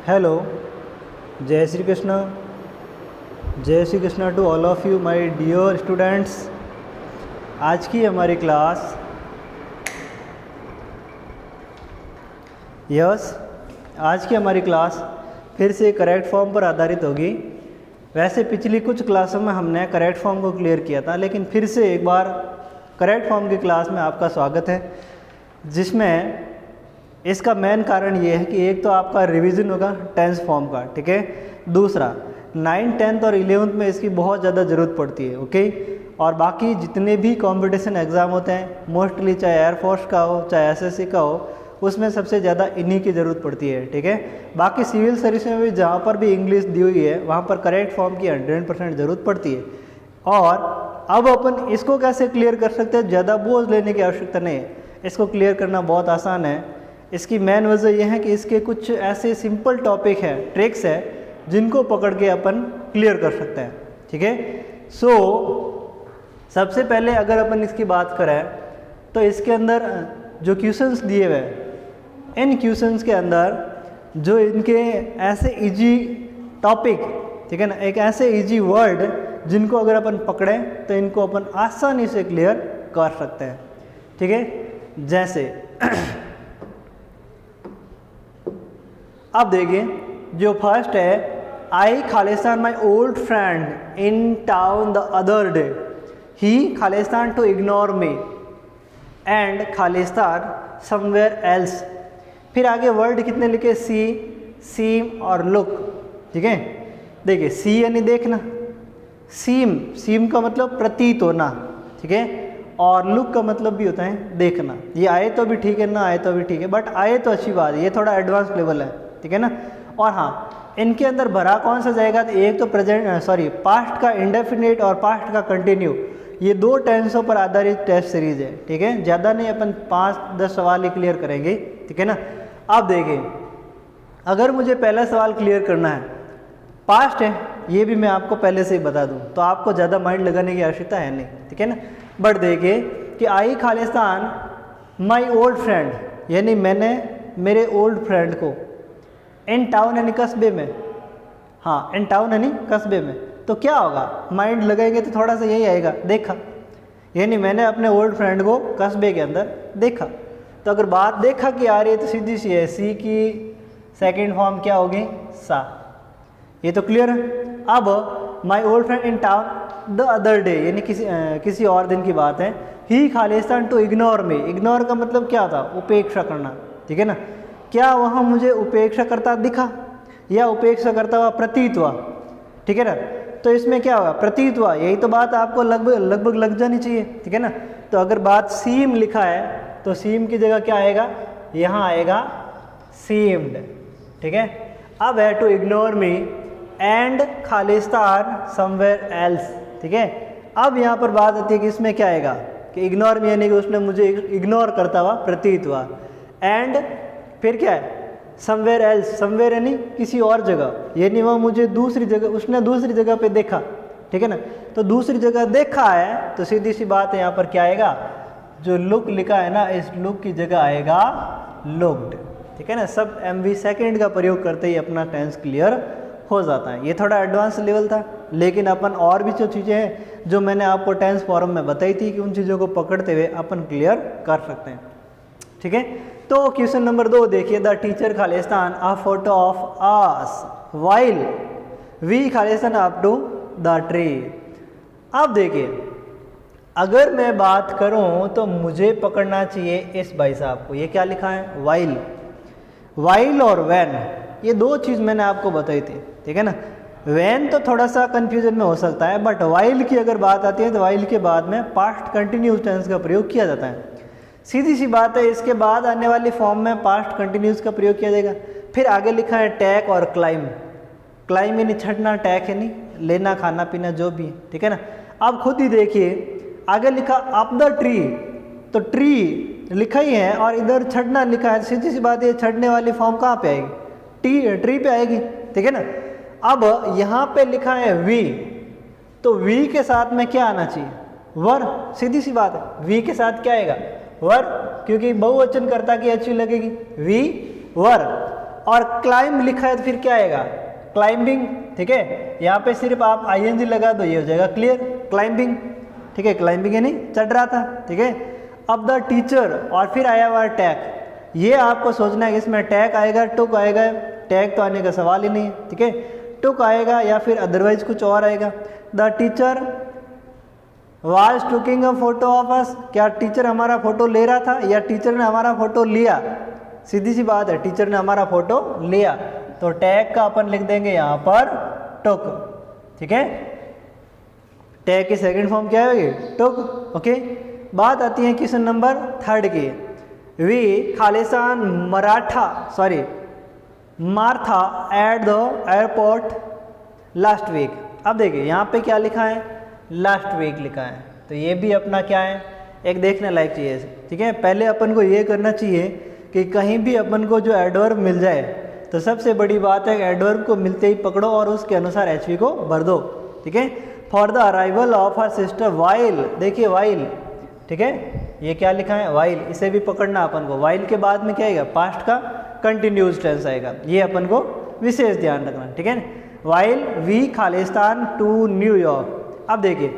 Hello, जय श्री कृष्ण। जय Shri Krishna to all of you my dear students. आज की हमारी क्लास आज की हमारी क्लास फिर से करेक्ट फॉर्म पर आधारित होगी। वैसे पिछली कुछ क्लासों में हमने करेक्ट फॉर्म को क्लियर किया था, लेकिन फिर से एक बार करेक्ट फॉर्म की क्लास में आपका स्वागत है, जिसमें इसका मेन कारण ये है कि एक तो आपका रिवीजन होगा टेंस फॉर्म का, ठीक है। दूसरा 9th 10th और 11th में इसकी बहुत ज़्यादा ज़रूरत पड़ती है, ओके। और बाकी जितने भी कंपटीशन एग्ज़ाम होते हैं, मोस्टली चाहे एयरफोर्स का हो चाहे एसएससी का हो, उसमें सबसे ज़्यादा इन्हीं की ज़रूरत पड़ती है, ठीक है। बाकी सिविल सर्विस में भी जहाँ पर भी इंग्लिश दी हुई है वहाँ पर करेक्ट फॉर्म की 100% ज़रूरत पड़ती है। और अब अपन इसको कैसे क्लियर कर सकते हैं, ज़्यादा बोझ लेने की आवश्यकता नहीं है। इसको क्लियर करना बहुत आसान है। इसकी मेन वजह यह है कि इसके कुछ ऐसे सिंपल टॉपिक है, ट्रिक्स है, जिनको पकड़ के अपन क्लियर कर सकते हैं, ठीक है। सबसे पहले अगर अपन इसकी बात करें तो इसके अंदर जो क्वेश्चंस दिए हुए हैं, इन क्वेश्चंस के अंदर जो इनके ऐसे इजी टॉपिक, ठीक है ना, एक ऐसे इजी वर्ड जिनको अगर अपन पकड़ें तो इनको अपन आसानी से क्लियर कर सकते हैं, ठीक है। जैसे अब देखिए, जो फर्स्ट है, आई खालिस्तान my old friend in town the other day, he खालिस्तान टू इग्नोर मी एंड खालिस्तान समवेयर एल्स। फिर आगे वर्ड कितने लिखे, सी, सीम और लुक, ठीक है। देखिए सी यानी देखना, सीम का मतलब प्रतीत होना, ठीक है। और लुक का मतलब भी होता है देखना। ये आए तो भी ठीक है, ना आए तो भी ठीक है, बट आए तो अच्छी बात है, ये थोड़ा एडवांस लेवल है, ठीक है ना। और हाँ, इनके अंदर भरा कौन सा जाएगा, तो एक तो पास्ट का इंडेफिनिट और पास्ट का कंटिन्यू, ये दो टेंसों पर आधारित टेस्ट सीरीज है, ठीक है। ज़्यादा नहीं, अपन 5-10 सवाल ही क्लियर करेंगे, ठीक है ना। अब देखिए, अगर मुझे पहला सवाल क्लियर करना है, पास्ट है, ये भी मैं आपको पहले से ही बता दूं, तो आपको ज़्यादा माइंड लगाने की आवश्यकता है नहीं, ठीक है ना। बट देखिए कि आई खालिस्तान माई ओल्ड फ्रेंड, यानी मैंने मेरे ओल्ड फ्रेंड को, इन टाउन यानी कस्बे में, हाँ इन टाउन यानी कस्बे में, तो क्या होगा, माइंड लगाएंगे तो थोड़ा सा यही आएगा, देखा, यानी मैंने अपने ओल्ड फ्रेंड को कस्बे के अंदर देखा। तो अगर बात देखा की आ रही है तो सीधी सी है, सी की सेकंड फॉर्म क्या होगी, सा। ये तो क्लियर है। अब my old friend in town the other day, यानी किसी और दिन की बात है, ही खालिस्तान टू इग्नोर मी, इग्नोर का मतलब क्या था, उपेक्षा करना, ठीक है ना। क्या वहाँ मुझे उपेक्षा करता दिखा या उपेक्षा करता हुआ प्रतीत हुआ, ठीक है ना। तो इसमें क्या हुआ, प्रतीत हुआ, यही तो बात आपको लगभग लग जानी चाहिए, ठीक है ना। तो अगर बात सीम लिखा है तो सीम की जगह क्या आएगा, यहाँ आएगा सीम्ड, ठीक है। अब है टू इग्नोर मी एंड खालिस्तान समवेयर एल्स, ठीक है। अब यहाँ पर बात आती है कि इसमें क्या आएगा, कि इग्नोर मी यानी कि उसने मुझे इग्नोर करता हुआ प्रतीत हुआ, एंड फिर क्या है, समवेयर एल्स, समवेयर यानी किसी और जगह, यानी वह मुझे दूसरी जगह, उसने दूसरी जगह पे देखा, ठीक है ना। तो दूसरी जगह देखा है तो सीधी सी बात है, यहाँ पर क्या आएगा, जो लुक लिखा है ना, इस लुक की जगह आएगा लुक्ड, ठीक है ना। सब MV सेकंड का प्रयोग करते ही अपना टेंस क्लियर हो जाता है। ये थोड़ा एडवांस लेवल था, लेकिन अपन और भी जो चीज़ें हैं जो मैंने आपको टेंस फॉर्म में बताई थी कि उन चीज़ों को पकड़ते हुए अपन क्लियर कर सकते हैं, ठीक है। तो क्वेश्चन नंबर 2 देखिए, द टीचर खालिस्तान a photo of us while we खालिस्तान अप टू द ट्री। अब देखिए, अगर मैं बात करूं तो मुझे पकड़ना चाहिए इस भाई साहब को, ये क्या लिखा है, वाइल। वाइल और वैन, ये दो चीज़ मैंने आपको बताई थी, ठीक है ना। वैन तो थोड़ा सा कंफ्यूजन में हो सकता है, बट वाइल की अगर बात आती है तो वाइल के बाद में पास्ट कंटिन्यूस टेंस का प्रयोग किया जाता है। सीधी सी बात है, इसके बाद आने वाली फॉर्म में पास्ट कंटिन्यूस का प्रयोग किया जाएगा। फिर आगे लिखा है टैक और क्लाइम, क्लाइम यानी छठना, टैक यानी लेना, खाना पीना जो भी है, ठीक है ना। आप खुद ही देखिए, आगे लिखा अप द ट्री, तो ट्री लिखा ही है और इधर छड़ना लिखा है, सीधी सी बात है, छड़ने वाली फॉर्म कहाँ पे आएगी, ट्री पे आएगी, ठीक है ना। अब यहाँ पे लिखा है वी, तो वी के साथ में क्या आना चाहिए, वर, सीधी सी बात है, वी के साथ क्या आएगा, वर, क्योंकि बहुवचन कर्ता की अच्छी लगेगी, वी वर। और क्लाइंब लिखा है तो फिर क्या आएगा, क्लाइंबिंग। ठीक है, यहाँ पे सिर्फ आप आईएनजी लगा दो, ये हो जाएगा क्लियर, क्लाइंबिंग। ठीक है, क्लाइंबिंग यानी चढ़ रहा था। ठीक है, अब द टीचर और फिर आया हुआ टैग, ये आपको सोचना है कि इसमें टैग आएगा, टुक आएगा, टैग तो आने का सवाल ही नहीं है। ठीक है, टुक आएगा या फिर अदरवाइज कुछ और आएगा। The teacher was taking a photo of us, क्या टीचर हमारा फोटो ले रहा था या टीचर ने हमारा फोटो लिया? सीधी सी बात है, टीचर ने हमारा फोटो लिया, तो टैग का अपन लिख देंगे यहाँ पर टुक। ठीक है, टैग की सेकंड फॉर्म क्या होगी, टुक। ओके, बात आती है क्वेश्चन नंबर 3 की। वी खालिस्तान Martha at the airport last week. अब देखिए यहाँ पे क्या लिखा है, लास्ट वीक लिखा है, तो ये भी अपना क्या है, एक देखने लायक चीज़ है। ठीक है, पहले अपन को ये करना चाहिए कि कहीं भी अपन को जो एडवर्ब मिल जाए तो सबसे बड़ी बात है एडवर्ब को मिलते ही पकड़ो और उसके अनुसार एचवी को भर दो। ठीक है, for the arrival of her sister while, देखिए वाइल। ठीक है, ये क्या लिखा है, वाइल, इसे भी पकड़ना अपन को। वाइल के बाद में क्या आएगा, पास्ट का कंटिन्यूज टेंस आएगा, ये अपन को विशेष ध्यान रखना। ठीक है, वाइल वी खालिस्तान टू न्यूयॉर्क। अब देखिए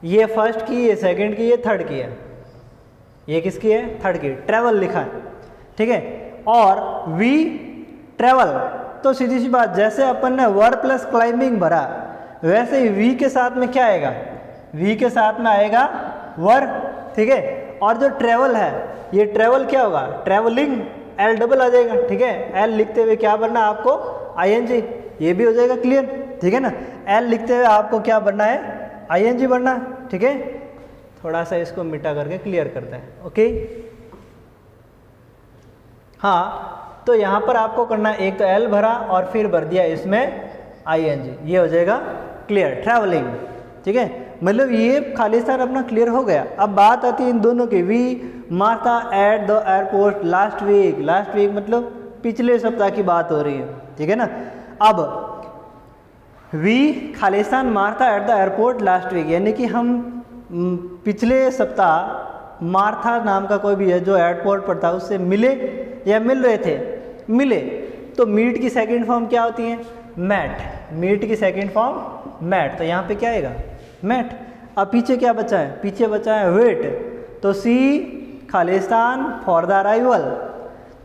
ये फर्स्ट की, ये सेकंड की, ये थर्ड की है, ये किसकी है, थर्ड की, ट्रेवल लिखा है। ठीक है, और वी ट्रेवल, तो सीधी सी बात, जैसे अपन ने वर प्लस क्लाइंबिंग भरा वैसे ही वी के साथ में क्या आएगा, वी के साथ में आएगा वर। ठीक है, और जो ट्रेवल है, ये ट्रेवल क्या होगा, ट्रेवलिंग, एल डबल आ जाएगा। ठीक है, एल लिखते हुए क्या बनना आपको, आईएनजी, ये भी हो जाएगा क्लियर। ठीक है ना, एल लिखते हुए आपको क्या बनना है, आईएनजी बनना। ठीक है, थोड़ा सा इसको मिटा करके क्लियर करते हैं। ओके, हाँ, तो यहाँ पर आपको करना है, एक तो एल भरा और फिर भर दिया इसमें आईएनजी, ये हो जाएगा क्लियर, ट्रैवलिंग। ठीक है, मतलब ये खालिस्तान अपना क्लियर हो गया। अब बात आती है इन दोनों की, we Martha at the airport last week. Last week मतलब पिछले सप्ताह की बात हो रही है। ठीक है ना, अब वी खालिस्तान Martha at the airport last week, यानी कि हम पिछले सप्ताह मार्था नाम का कोई भी है जो एयरपोर्ट पर था उससे मिले या मिल रहे थे, मिले। तो मीट की सेकंड फॉर्म क्या होती है, मैट। मीट की सेकंड फॉर्म मैट, तो यहाँ पे क्या आएगा, मैट। अब पीछे क्या बचा है, पीछे बचा है वेट, तो सी खालिस्तान फॉर द अराइवल,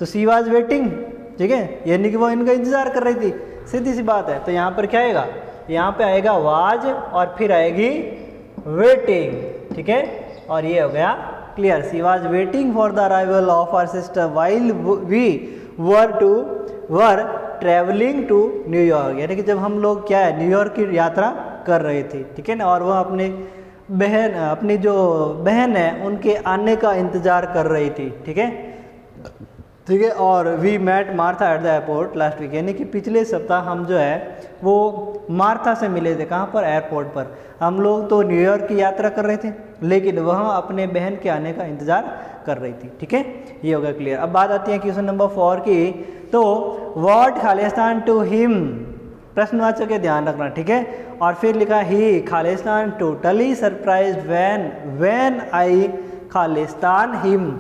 तो सी वाज वेटिंग। ठीक है, यानी कि वो इनका इंतजार कर रही थी, सीधी सी बात है। तो यहाँ पर क्या आएगा, यहाँ पे आएगा वाज और फिर आएगी वेटिंग। ठीक है, और ये हो गया clear, she was waiting for the arrival of our sister while we were travelling to New York, यानी कि जब हम लोग क्या है, न्यूयॉर्क की यात्रा कर रहे थे। ठीक है ना, और वह अपनी जो बहन है उनके आने का इंतजार कर रही थी। ठीक है, ठीक है, और we met Martha at the airport last week, यानी कि पिछले सप्ताह हम जो है वो मार्था से मिले थे। कहाँ पर, एयरपोर्ट पर। हम लोग तो न्यूयॉर्क की यात्रा कर रहे थे लेकिन वह अपने बहन के आने का इंतजार कर रही थी। ठीक है, ये हो गया क्लियर। अब बात आती है क्वेश्चन नंबर 4 की, तो व्हाट खालिस्तान टू हिम, प्रश्नवाचक के ध्यान रखना। ठीक है, और फिर लिखा ही खालिस्तान टोटली सरप्राइज्ड व्हेन आई खालिस्तान हिम।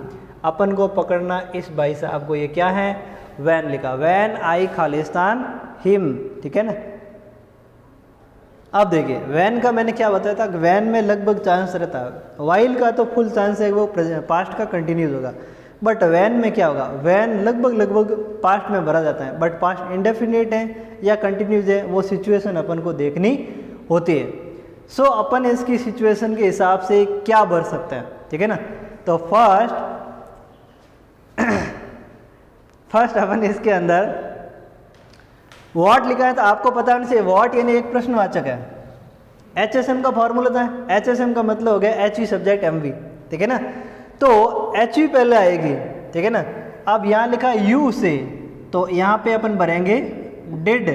अपन को पकड़ना इस भाई साहब को, ये क्या है, वैन लिखा, वैन आई खालिस्तान हिम। ठीक है ना, अब देखिए वैन का मैंने क्या बताया था, वैन में लगभग चांस रहता है, वाइल का तो फुल चांस है वो पास्ट का कंटिन्यूज होगा, बट वैन में क्या होगा, वैन लगभग पास्ट में भरा जाता है, बट पास्ट इंडेफिनिट है या कंटिन्यूज है, वो सिचुएशन अपन को देखनी होती है। सो अपन इसकी सिचुएशन के हिसाब से क्या भर सकते हैं। ठीक है ना, तो फर्स्ट अपन इसके अंदर व्हाट लिखा है, तो आपको पता होना चाहिए व्हाट यानी एक प्रश्नवाचक है। HSM का फॉर्मूला था, HSM का मतलब हो गया HV सब्जेक्ट MV। ठीक है ना, तो HV पहले आएगी। ठीक है ना, अब यहाँ लिखा यू से, तो यहाँ पे अपन भरेंगे डिड,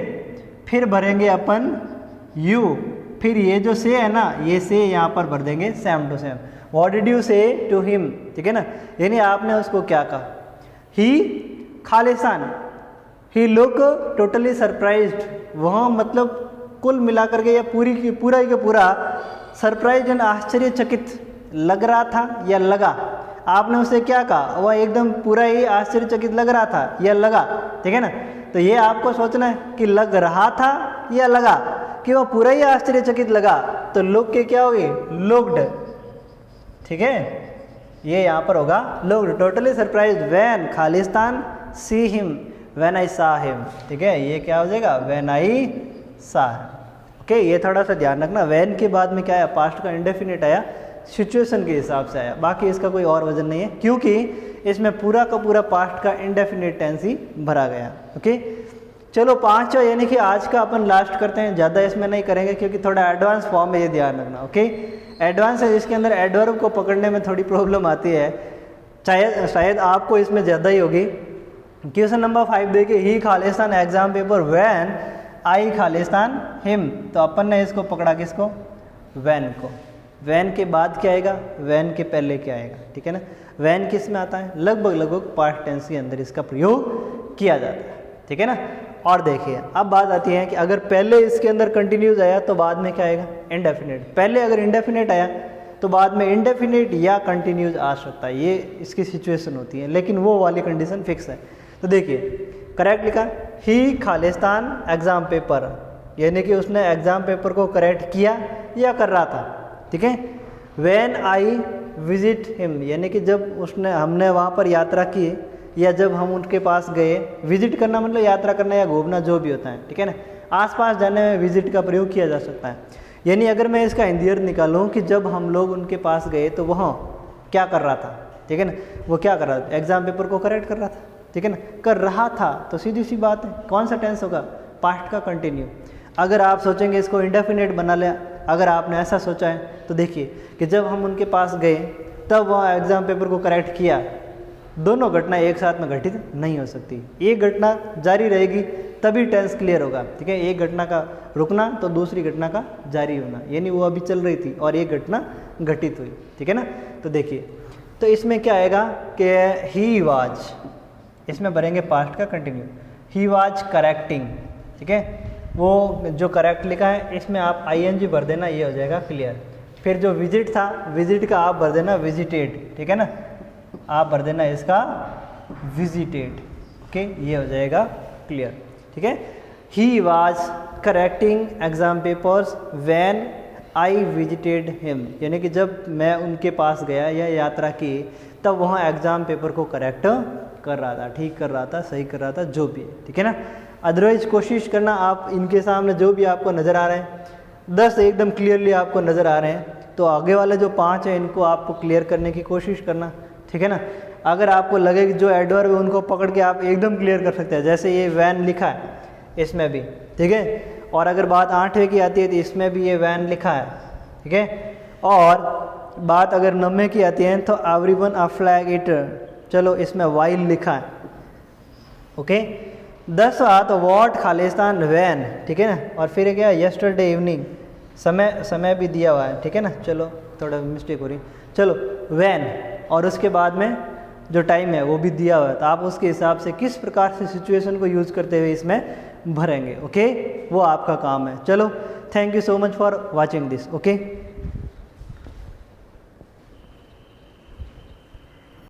फिर भरेंगे अपन यू, फिर ये जो से है ना, ये से यहाँ पर भर देंगे same to same. What did you say to him. ठीक है ना, यानी आपने उसको क्या कहा, ही खालिस्तान, ही लुक टोटली सरप्राइज्ड, वह मतलब कुल मिलाकर के या पूरा ही पूरा सरप्राइज एंड आश्चर्यचकित लग रहा था या लगा। आपने उसे क्या कहा, वह एकदम पूरा ही आश्चर्यचकित लग रहा था या लगा। ठीक है ना। तो ये आपको सोचना है कि लग रहा था या लगा, कि वो पूरा ही आश्चर्यचकित लगा तो लुक के क्या होगी, लुक्ड, ठीक है, ये यहाँ पर होगा looked. Totally surprise when Khalistan see him when I सा हिम, ठीक है, ये क्या हो जाएगा, व्हेन आई सा। ओके, ये थोड़ा सा ध्यान रखना, व्हेन के बाद में क्या आया, पास्ट का इंडेफिनिट आया, सिचुएशन के हिसाब से आया, बाकी इसका कोई और वजन नहीं है, क्योंकि इसमें पूरा का पूरा पास्ट का इंडेफिनिट टेंस ही भरा गया। ओके, चलो 5 यानी कि आज का अपन लास्ट करते हैं, ज़्यादा इसमें नहीं करेंगे क्योंकि थोड़ा एडवांस फॉर्म है, ये ध्यान रखना। ओके, एडवांस है जिसके अंदर एडवर्ब को पकड़ने में थोड़ी प्रॉब्लम आती है, शायद आपको इसमें ज़्यादा ही होगी। क्वेश्चन नंबर 5 देखिए, ही खालिस्तान एग्जाम पेपर व्हेन आई खालिस्तान हिम, तो अपन ने इसको पकड़ा किसको, व्हेन को। व्हेन के बाद क्या आएगा, व्हेन के पहले क्या आएगा, ठीक है ना। व्हेन किस में आता है, लगभग पास्ट टेंस के अंदर इसका प्रयोग किया जाता है, ठीक है ना। और देखिए अब बात आती है कि अगर पहले इसके अंदर कंटिन्यूज आया तो बाद में क्या आएगा, इंडेफिनिट। पहले अगर इंडेफिनिट आया तो बाद में इंडेफिनिट या कंटिन्यूज आ सकता है, ये इसकी सिचुएशन होती है, लेकिन वो वाली कंडीशन फिक्स है। तो देखिए करेक्ट लिखा, ही खालिस्तान एग्जाम पेपर, यानी कि उसने एग्जाम पेपर को करेक्ट किया या कर रहा था, ठीक है। व्हेन आई विजिट हिम, यानी कि जब हमने वहाँ पर यात्रा की या जब हम उनके पास गए, विजिट करना मतलब यात्रा करना या घूमना जो भी होता है, ठीक है ना। आसपास जाने में विजिट का प्रयोग किया जा सकता है। यानी अगर मैं इसका हिंदी अर्थ निकालूँ कि जब हम लोग उनके पास गए तो वह क्या कर रहा था, ठीक है ना, वो क्या कर रहा था, एग्जाम पेपर को करेक्ट कर रहा था, ठीक है ना। कर रहा था तो सीधी सी बात है, कौन सा टेंस होगा, पास्ट का कंटिन्यू। अगर आप सोचेंगे इसको इंडेफिनिट बना लिया, अगर आपने ऐसा सोचा है तो देखिए कि जब हम उनके पास गए तब वह एग्जाम पेपर को करेक्ट किया, दोनों घटना एक साथ में घटित नहीं हो सकती, एक घटना जारी रहेगी तभी टेंस क्लियर होगा, ठीक है। एक घटना का रुकना तो दूसरी घटना का जारी होना, यानी वो अभी चल रही थी और एक घटना घटित हुई, ठीक है ना। तो देखिए, तो इसमें क्या आएगा कि ही वाज, इसमें भरेंगे पास्ट का कंटिन्यू, ही वाज करेक्टिंग, ठीक है। वो जो करेक्ट लिखा है इसमें आप ING भर देना, ये हो जाएगा क्लियर। फिर जो विजिट था, विजिट का आप भर देना विजिटेड, ठीक है ना, आप भर देना इसका विजिटेड, ओके, ये हो जाएगा क्लियर, ठीक है। He was correcting exam papers when I visited him, यानी कि जब मैं उनके पास गया या यात्रा की तब वहाँ एग्जाम पेपर को करेक्ट कर रहा था, ठीक कर रहा था, सही कर रहा था, जो भी है, ठीक है ना। अदरवाइज कोशिश करना आप इनके सामने जो भी आपको नज़र आ रहे हैं 10 एकदम क्लियरली आपको नज़र आ रहे हैं, तो आगे वाले जो 5 हैं इनको आपको क्लियर करने की कोशिश करना, ठीक है ना। अगर आपको लगे कि जो एडवर्ब है उनको पकड़ के आप एकदम क्लियर कर सकते हैं, जैसे ये वैन लिखा है इसमें भी, ठीक है। और अगर बात 8वें की आती है तो इसमें भी ये वैन लिखा है, ठीक है। और बात अगर 9वें की आती है तो एवरीवन अ फ्लैग ईटर, चलो इसमें वाइल लिखा है, ओके। 10वां तो वॉट खालिस्तान वैन, ठीक है ना। और फिर क्या, यस्टरडे इवनिंग, समय भी दिया हुआ है, ठीक है ना। चलो थोड़ा मिस्टेक हो रही, चलो वैन, और उसके बाद में जो टाइम है वो भी दिया हुआ है, तो आप उसके हिसाब से किस प्रकार से सिचुएशन को यूज़ करते हुए इसमें भरेंगे, ओके, वो आपका काम है। चलो, thank you so much for watching this, okay.